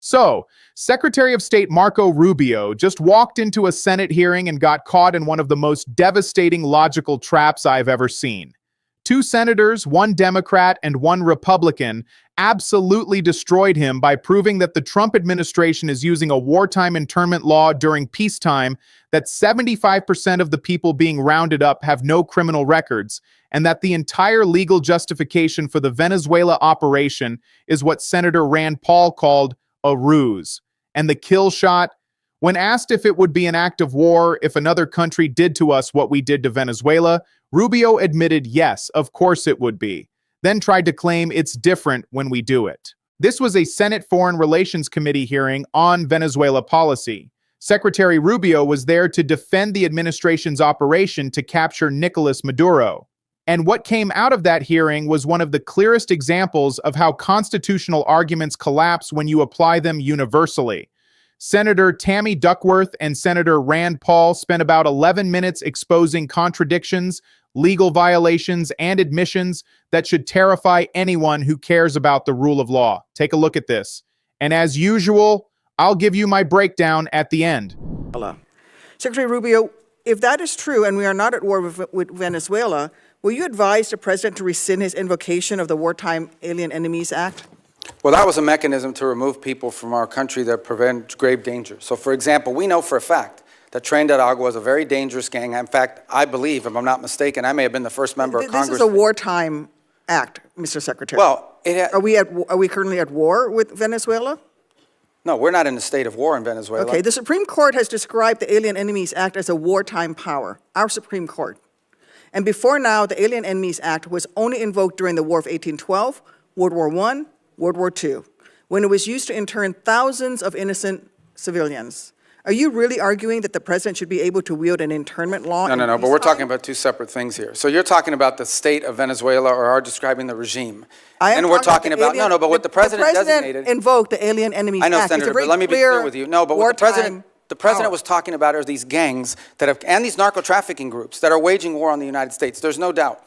So, Secretary of State Marco Rubio just walked into a Senate hearing and got caught in one of the most devastating logical traps I've ever seen. Two senators, one Democrat and one Republican, absolutely destroyed him by proving that the Trump administration is using a wartime internment law during peacetime, that 75% of the people being rounded up have no criminal records, and that the entire legal justification for the Venezuela operation is what Senator Rand Paul called a ruse. And the kill shot, when asked if it would be an act of war if another country did to us what we did to Venezuela, Rubio admitted yes, of course it would be, then tried to claim it's different when we do it. This was a Senate Foreign Relations Committee hearing on Venezuela policy. Secretary Rubio was there to defend the administration's operation to capture Nicolas Maduro. And what came out of that hearing was one of the clearest examples of how constitutional arguments collapse when you apply them universally. Senator Tammy Duckworth and Senator Rand Paul spent about 11 minutes exposing contradictions, legal violations, and admissions that should terrify anyone who cares about the rule of law. Take a look at this. And as usual, I'll give you my breakdown at the end. Hello. Secretary Rubio, if that is true and we are not at war with Venezuela, will you advise the president to rescind his invocation of the Wartime Alien Enemies Act? Well, that was a mechanism to remove people from our country that prevent grave danger. So, for example, we know for a fact that Tren de Aragua is a very dangerous gang. In fact, I believe, if I'm not mistaken, I may have been the first member of Congress. This is a wartime act, Mr. Secretary. Well, are we currently at war with Venezuela? No, we're not in a state of war in Venezuela. Okay, the Supreme Court has described the Alien Enemies Act as a wartime power, our Supreme Court. And before now, the Alien Enemies Act was only invoked during the War of 1812, World War I, World War II, when it was used to intern thousands of innocent civilians. Are you really arguing that the president should be able to wield an internment law? No, but we're talking about two separate things here. So you're talking about the state of Venezuela or are describing the regime. And we're talking about, but what the president designated. Invoked the Alien Enemies Act. I know, Senator, but let me be clear with you. No, but what the president was talking about are these gangs that have, and these narco-trafficking groups that are waging war on the United States. There's no doubt.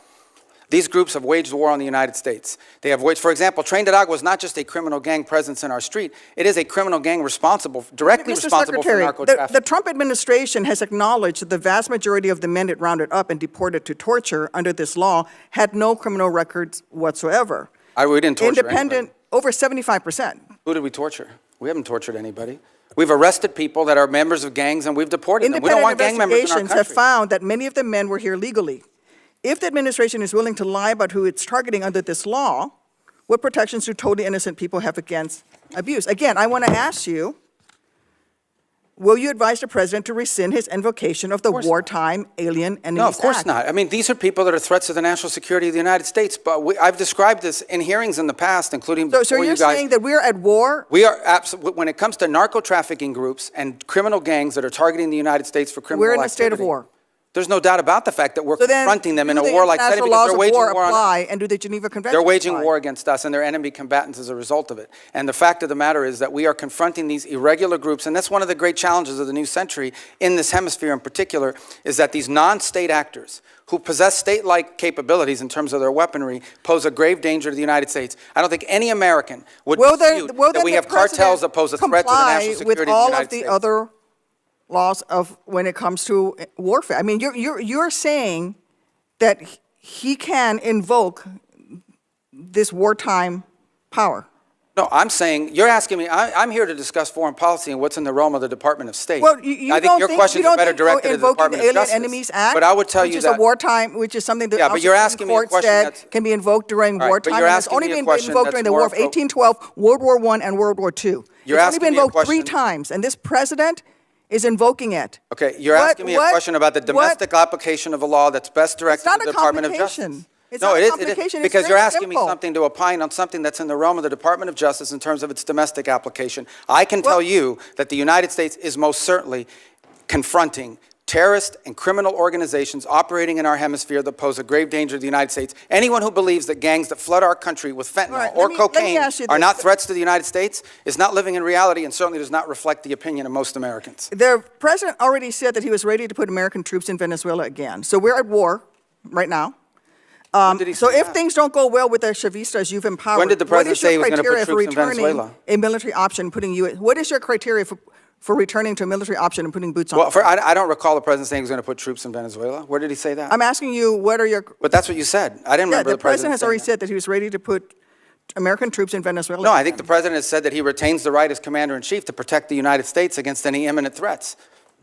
These groups have waged war on the United States. They have waged, for example, Tren de Aragua is not just a criminal gang presence in our street. It is a criminal gang directly responsible for narco-trafficking. The Trump administration has acknowledged that the vast majority of the men it rounded up and deported to torture under this law had no criminal records whatsoever. We didn't torture anybody. Over 75%. Who did we torture? We haven't tortured anybody. We've arrested people that are members of gangs and we've deported them. We don't want gang members in our country. Independent investigations have found that many of the men were here legally. If the administration is willing to lie about who it's targeting under this law, what protections do totally innocent people have against abuse? Again, I want to ask you, will you advise the president to rescind his invocation of the Wartime Alien Enemies Act? No, of course not. I mean, these are people that are threats to the national security of the United States. But I've described this in hearings in the past, including before you guys. So you're saying that we're at war? We are absolutely. When it comes to narco-trafficking groups and criminal gangs that are targeting the United States for criminal activity. We're in a state of war. There's no doubt about the fact that we're confronting them in a warlike setting because they're waging war on us. And do the Geneva Convention They're waging war against us and they're enemy combatants as a result of it. And the fact of the matter is that we are confronting these irregular groups, and that's one of the great challenges of the new century in this hemisphere in particular, is that these non-state actors who possess state-like capabilities in terms of their weaponry pose a grave danger to the United States. I don't think any American would dispute that we have cartels that pose a threat to the national security of the United States. With all of the other laws of when it comes to warfare. I mean, you're saying that he can invoke this wartime power. No, I'm saying, you're asking me, I'm here to discuss foreign policy and what's in the realm of the Department of State. Well, I think your questions are better directed at the Department of Justice. Enemies Act, but I would tell you that, which is a wartime, which is something that but you're asking me a question said can be invoked during wartime. But you're It's asking only me a been question invoked during the War of 1812, World War I, and World War II. It's only been invoked 3 times, and this president is invoking it. Okay, you're asking me a question about the domestic application of a law that's best directed to the Department of Justice. It's not a complication. Because you're asking me something to opine on something that's in the realm of the Department of Justice in terms of its domestic application. I can tell you that the United States is most certainly confronting terrorist and criminal organizations operating in our hemisphere that pose a grave danger to the United States. Anyone who believes that gangs that flood our country with fentanyl or cocaine are not threats to the United States is not living in reality and certainly does not reflect the opinion of most Americans. The president already said that he was ready to put American troops in Venezuela again. So we're at war right now. When did he So say if that? things don't go well with the Chavistas you've empowered, When did the president say he was gonna put troops in what is your criteria for Venezuela? returning a military option, what is your criteria for returning to a military option and putting boots on? Well, I don't recall the president saying he was going to put troops in Venezuela. Where did he say that? I'm asking you, what are your? But that's what you said. I didn't Yeah, remember the president has saying already that. said that he was ready to put American troops in Venezuela. No, I think the president has said that he retains the right as commander-in-chief to protect the United States against any imminent threats.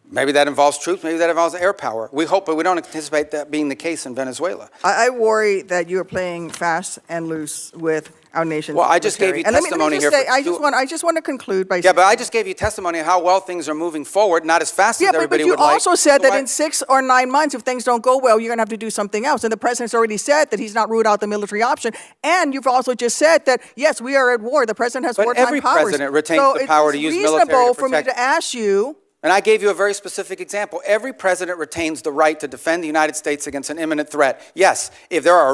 Maybe that involves troops, maybe that involves air power. We hope, but we don't anticipate that being the case in Venezuela. I worry that you are playing fast and loose with our nation's Well, I just gave military. you And testimony let me here just say, for I just want to conclude by Yeah, saying. but I just gave you testimony of how well things are moving forward, not as fast as Yeah, but everybody you would like. also said So that why- in 6 or 9 months, if things don't go well, you're going to have to do something else. And the president's already said that he's not ruled out the military option. And you've also just said that, yes, we are at war. The president has But wartime every powers. president retains So the power to use military to it's reasonable for me protect- to ask you. And I gave you a very specific example. Every president retains the right to defend the United States against an imminent threat. Yes, if there are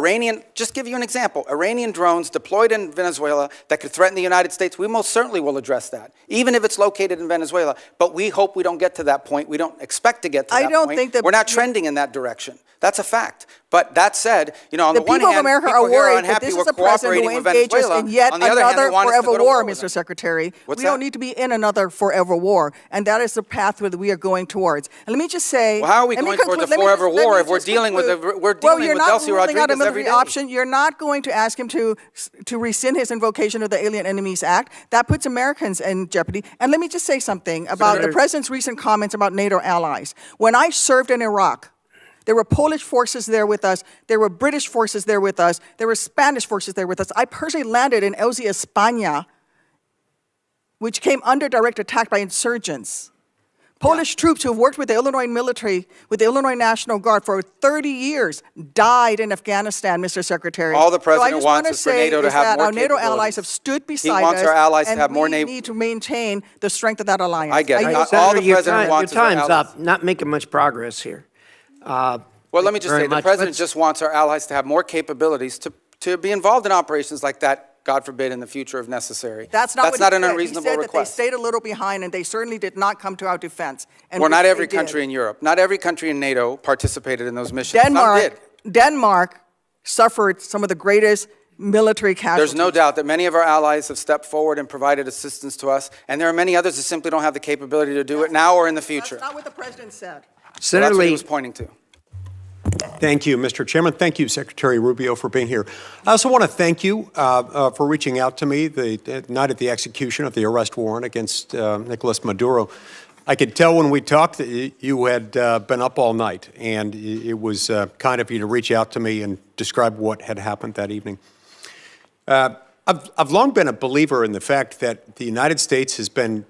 just give you an example, Iranian drones deployed in Venezuela that could threaten the United States, we most certainly will address that, even if it's located in Venezuela. But we hope we don't get to that point. We don't expect to get to that point. I don't think that we're not trending in that direction. That's a fact. But that said, on The the one people hand, of America people are here are worried that unhappy this we're is a president cooperating who with engages Venezuela. in yet On the other hand, another they want us to forever go to war, war with Mr. them. Secretary. What's We that? don't need to be in another forever war, and that is the pathway that we are going towards. And let me just say. Well, how are we let me going towards conclude- a forever let me war if just we're dealing with conclude. we're Well, dealing you're with not Delcy ruling out a Rodriguez every military day? option. You're not going to ask him to rescind his invocation of the Alien Enemies Act. That puts Americans in jeopardy. And let me just say something about the president's recent comments about NATO allies. When I served in Iraq, there were Polish forces there with us. There were British forces there with us. There were Spanish forces there with us. I personally landed in Elzi, España, which came under direct attack by insurgents. Polish troops who have worked with the Illinois military, with the Illinois National Guard for 30 years, died in Afghanistan, Mr. Secretary. All the So I president just wants wanna is for NATO to say have that more our NATO capabilities. allies have stood beside us. wants our allies to have more and we NATO need to maintain the strength of that alliance. I get it. yield. All Senator, the president wants is your our time's allies. up. Not making much progress here. Well, let me just say, the president just wants our allies to have more capabilities to be involved in operations like that, God forbid, in the future if necessary. That's not what he an said. unreasonable He said request. that they stayed a little behind, and they certainly did not come to our defense. And Well, not which every they country did. in Europe, not every country in NATO participated in those missions. Some did. Denmark suffered some of the greatest military casualties. There's no doubt that many of our allies have stepped forward and provided assistance to us, and there are many others that simply don't have the capability to do it now or in the future. That's not what the president said. So Senator that's what he Lee, was pointing to. Thank you, Mr. Chairman. Thank you, Secretary Rubio, for being here. I also want to thank you for reaching out to me the night of the execution of the arrest warrant against Nicolas Maduro. I could tell when we talked that you had been up all night, and it was kind of you to reach out to me and describe what had happened that evening. I've long been a believer in the fact that the United States has been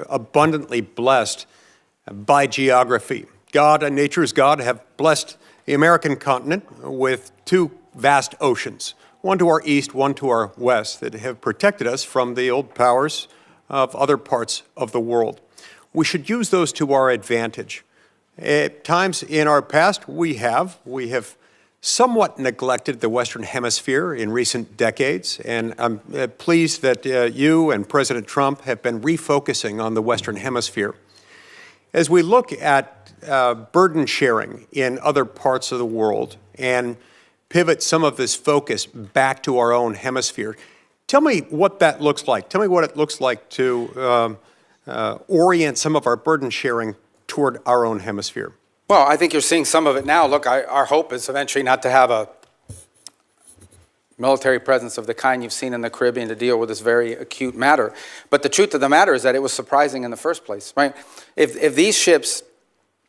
abundantly blessed by geography. God and nature's God have blessed the American continent with two vast oceans, one to our east, one to our west, that have protected us from the old powers of other parts of the world. We should use those to our advantage. At times in our past, we have somewhat neglected the Western Hemisphere in recent decades, and I'm pleased that you and President Trump have been refocusing on the Western Hemisphere. As we look at burden sharing in other parts of the world and pivot some of this focus back to our own hemisphere, tell me what that looks like. Tell me what it looks like to orient some of our burden sharing toward our own hemisphere. Well, I think you're seeing some of it now. Look, our hope is eventually not to have a military presence of the kind you've seen in the Caribbean to deal with this very acute matter. But the truth of the matter is that it was surprising in the first place, right? If these ships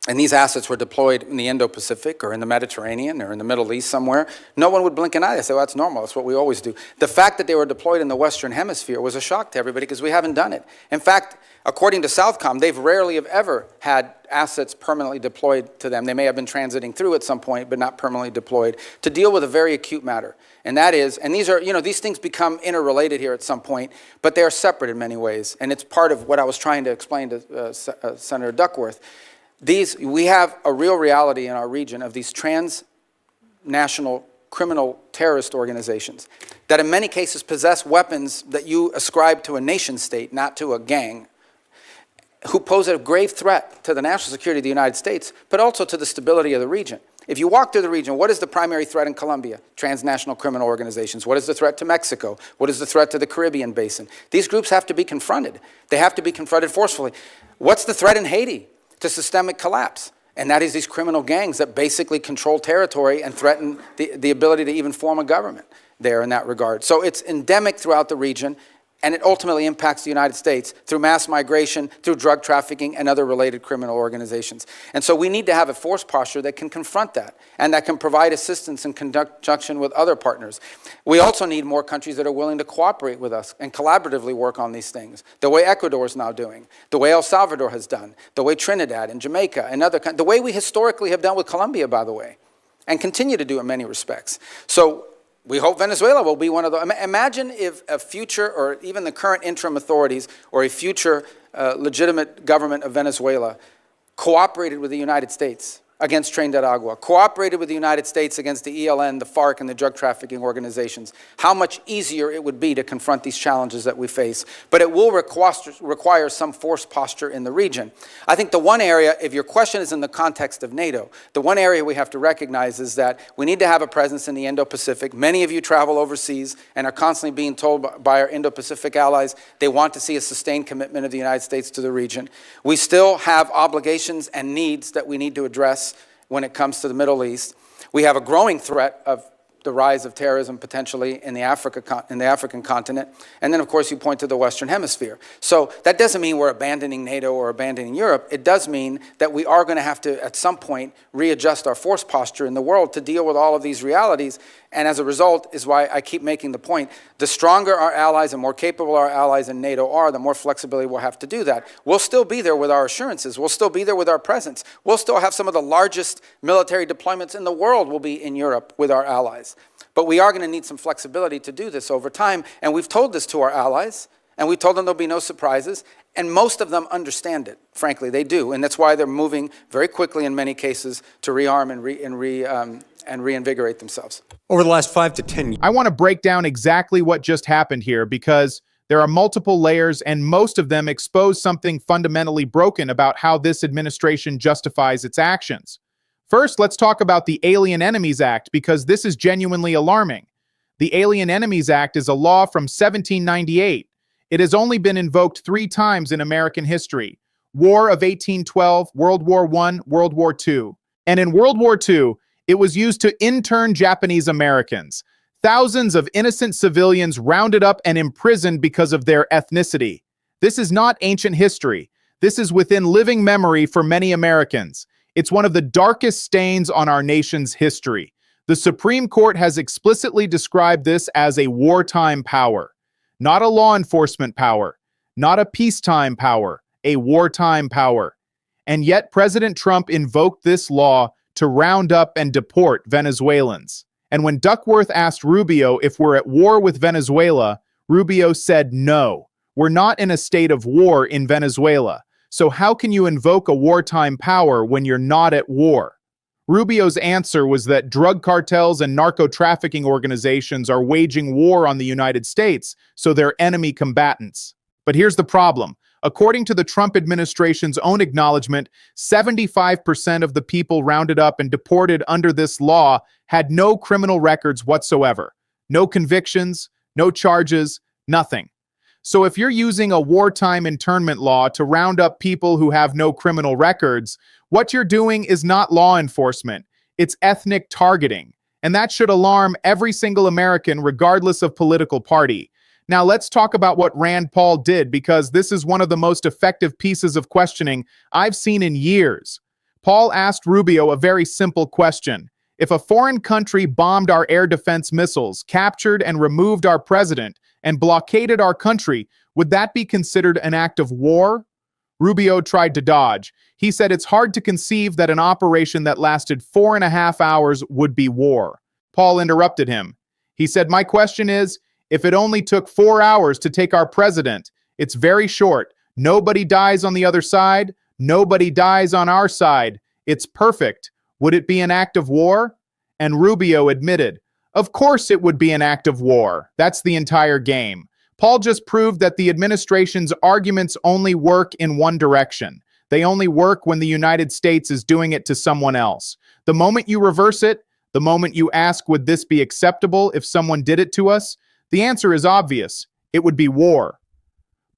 and these assets were deployed in the Indo-Pacific or in the Mediterranean or in the Middle East somewhere, no one would blink an eye. They say, well, that's normal. That's what we always do. The fact that they were deployed in the Western Hemisphere was a shock to everybody because we haven't done it. In fact, according to Southcom, they've rarely have ever had assets permanently deployed to them. They may have been transiting through at some point, but not permanently deployed, to deal with a very acute matter. And that is, and these are, these things become interrelated here at some point, but they are separate in many ways. And it's part of what I was trying to explain to Senator Duckworth. We have a real reality in our region of these transnational criminal terrorist organizations that in many cases possess weapons that you ascribe to a nation state, not to a gang, who pose a grave threat to the national security of the United States, but also to the stability of the region. If you walk through the region, what is the primary threat in Colombia? Transnational criminal organizations. What is the threat to Mexico? What is the threat to the Caribbean basin? These groups have to be confronted. They have to be confronted forcefully. What's the threat in Haiti to systemic collapse? And that is these criminal gangs that basically control territory and threaten the ability to even form a government there in that regard. So it's endemic throughout the region, and it ultimately impacts the United States through mass migration, through drug trafficking, and other related criminal organizations. And so we need to have a force posture that can confront that, and that can provide assistance in conjunction with other partners. We also need more countries that are willing to cooperate with us and collaboratively work on these things, the way Ecuador is now doing, the way El Salvador has done, the way Trinidad and Jamaica and other countries, the way we historically have done with Colombia, by the way, and continue to do in many respects. So we hope Venezuela will be one of those. Imagine if a future, or even the current interim authorities, or a future legitimate government of Venezuela cooperated with the United States against Tren de Aragua, cooperated with the United States against the ELN, the FARC, and the drug trafficking organizations. How much easier it would be to confront these challenges that we face. But it will require some force posture in the region. I think the one area, if your question is in the context of NATO, the one area we have to recognize is that we need to have a presence in the Indo-Pacific. Many of you travel overseas and are constantly being told by our Indo-Pacific allies they want to see a sustained commitment of the United States to the region. We still have obligations and needs that we need to address when it comes to the Middle East. We have a growing threat of the rise of terrorism potentially in the African continent. And then, of course, you point to the Western Hemisphere. So that doesn't mean we're abandoning NATO or abandoning Europe. It does mean that we are going to have to, at some point, readjust our force posture in the world to deal with all of these realities. And as a result is why I keep making the point, the stronger our allies and more capable our allies in NATO are, the more flexibility we'll have to do that. We'll still be there with our assurances. We'll still be there with our presence. We'll still have some of the largest military deployments in the world will be in Europe with our allies. But we are going to need some flexibility to do this over time. And we've told this to our allies, and we've told them there'll be no surprises. And most of them understand it, frankly, they do. And that's why they're moving very quickly in many cases to rearm and reinvigorate themselves. Over the last 5 to 10 years. I want to break down exactly what just happened here because there are multiple layers and most of them expose something fundamentally broken about how this administration justifies its actions. First, let's talk about the Alien Enemies Act because this is genuinely alarming. The Alien Enemies Act is a law from 1798. It has only been invoked 3 times in American history: War of 1812, World War I, World War II. And in World War II, it was used to intern Japanese Americans. Thousands of innocent civilians rounded up and imprisoned because of their ethnicity. This is not ancient history. This is within living memory for many Americans. It's one of the darkest stains on our nation's history. The Supreme Court has explicitly described this as a wartime power, not a law enforcement power, not a peacetime power, a wartime power. And yet President Trump invoked this law to round up and deport Venezuelans. And when Duckworth asked Rubio if we're at war with Venezuela, Rubio said no. We're not in a state of war in Venezuela. So how can you invoke a wartime power when you're not at war? Rubio's answer was that drug cartels and narco-trafficking organizations are waging war on the United States, so they're enemy combatants. But here's the problem. According to the Trump administration's own acknowledgement, 75% of the people rounded up and deported under this law had no criminal records whatsoever. No convictions, no charges, nothing. So if you're using a wartime internment law to round up people who have no criminal records, what you're doing is not law enforcement. It's ethnic targeting. And that should alarm every single American, regardless of political party. Now let's talk about what Rand Paul did, because this is one of the most effective pieces of questioning I've seen in years. Paul asked Rubio a very simple question. If a foreign country bombed our air defense missiles, captured and removed our president, and blockaded our country, would that be considered an act of war? Rubio tried to dodge. He said it's hard to conceive that an operation that lasted 4.5 hours would be war. Paul interrupted him. He said, my question is, if it only took 4 hours to take our president, it's very short. Nobody dies on the other side. Nobody dies on our side. It's perfect. Would it be an act of war? And Rubio admitted, of course it would be an act of war. That's the entire game. Paul just proved that the administration's arguments only work in one direction. They only work when the United States is doing it to someone else. The moment you reverse it, the moment you ask, would this be acceptable if someone did it to us? The answer is obvious. It would be war.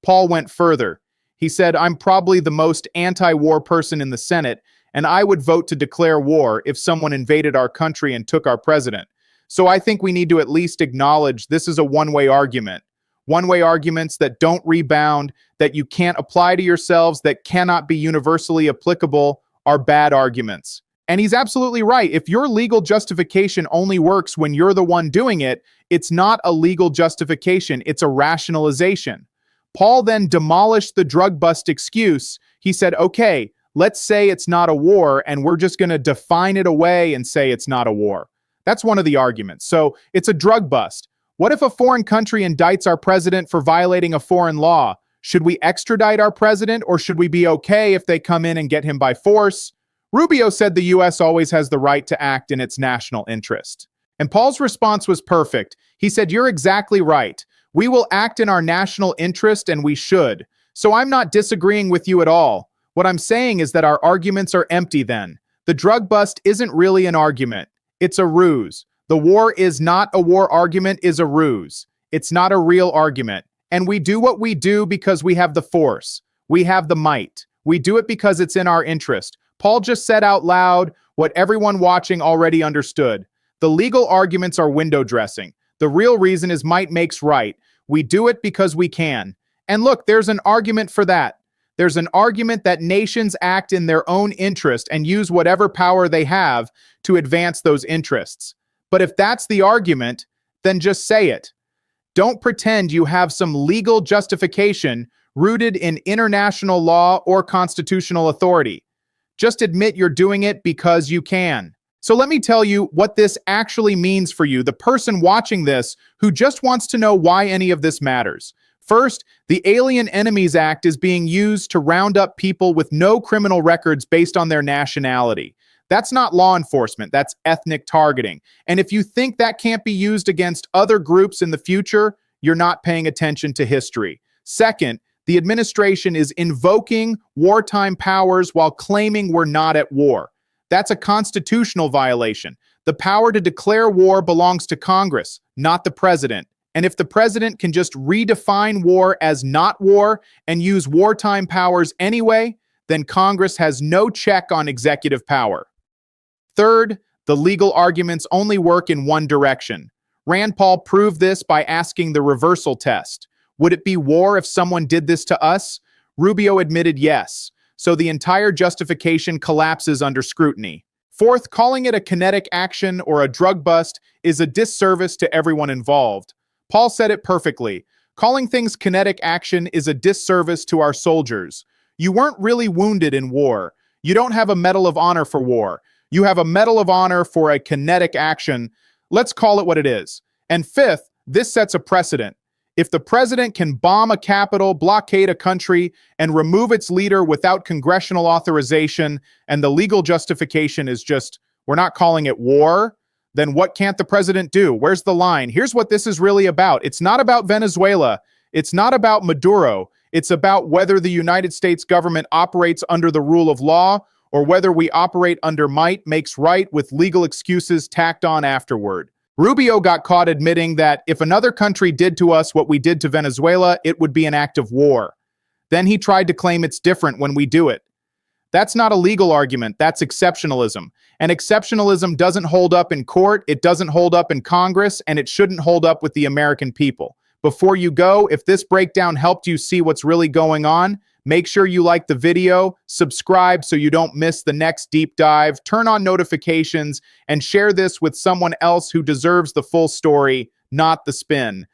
Paul went further. He said, I'm probably the most anti-war person in the Senate, and I would vote to declare war if someone invaded our country and took our president. So I think we need to at least acknowledge this is a one-way argument. One-way arguments that don't rebound, that you can't apply to yourselves, that cannot be universally applicable, are bad arguments. And he's absolutely right. If your legal justification only works when you're the one doing it, it's not a legal justification, it's a rationalization. Paul then demolished the drug bust excuse. He said, okay, let's say it's not a war, and we're just going to define it away and say it's not a war. That's one of the arguments. So it's a drug bust. What if a foreign country indicts our president for violating a foreign law? Should we extradite our president, or should we be okay if they come in and get him by force? Rubio said the U.S. always has the right to act in its national interest. And Paul's response was perfect. He said, you're exactly right. We will act in our national interest, and we should. So I'm not disagreeing with you at all. What I'm saying is that our arguments are empty then. The drug bust isn't really an argument. It's a ruse. The war is not a war argument is a ruse. It's not a real argument. And we do what we do because we have the force. We have the might. We do it because it's in our interest. Paul just said out loud what everyone watching already understood. The legal arguments are window dressing. The real reason is might makes right. We do it because we can. And look, there's an argument for that. There's an argument that nations act in their own interest and use whatever power they have to advance those interests. But if that's the argument, then just say it. Don't pretend you have some legal justification rooted in international law or constitutional authority. Just admit you're doing it because you can. So let me tell you what this actually means for you, the person watching this who just wants to know why any of this matters. First, the Alien Enemies Act is being used to round up people with no criminal records based on their nationality. That's not law enforcement, that's ethnic targeting. And if you think that can't be used against other groups in the future, you're not paying attention to history. Second, the administration is invoking wartime powers while claiming we're not at war. That's a constitutional violation. The power to declare war belongs to Congress, not the president. And if the president can just redefine war as not war and use wartime powers anyway, then Congress has no check on executive power. Third, the legal arguments only work in one direction. Rand Paul proved this by asking the reversal test. Would it be war if someone did this to us? Rubio admitted yes. So the entire justification collapses under scrutiny. Fourth, calling it a kinetic action or a drug bust is a disservice to everyone involved. Paul said it perfectly. Calling things kinetic action is a disservice to our soldiers. You weren't really wounded in war. You don't have a Medal of Honor for war. You have a Medal of Honor for a kinetic action. Let's call it what it is. And fifth, this sets a precedent. If the president can bomb a capital, blockade a country, and remove its leader without congressional authorization, and the legal justification is just, we're not calling it war, then what can't the president do? Where's the line? Here's what this is really about. It's not about Venezuela. It's not about Maduro. It's about whether the United States government operates under the rule of law or whether we operate under might makes right with legal excuses tacked on afterward. Rubio got caught admitting that if another country did to us what we did to Venezuela, it would be an act of war. Then he tried to claim it's different when we do it. That's not a legal argument, that's exceptionalism. And exceptionalism doesn't hold up in court, it doesn't hold up in Congress, and it shouldn't hold up with the American people. Before you go, if this breakdown helped you see what's really going on, make sure you like the video, subscribe so you don't miss the next deep dive, turn on notifications, and share this with someone else who deserves the full story, not the spin.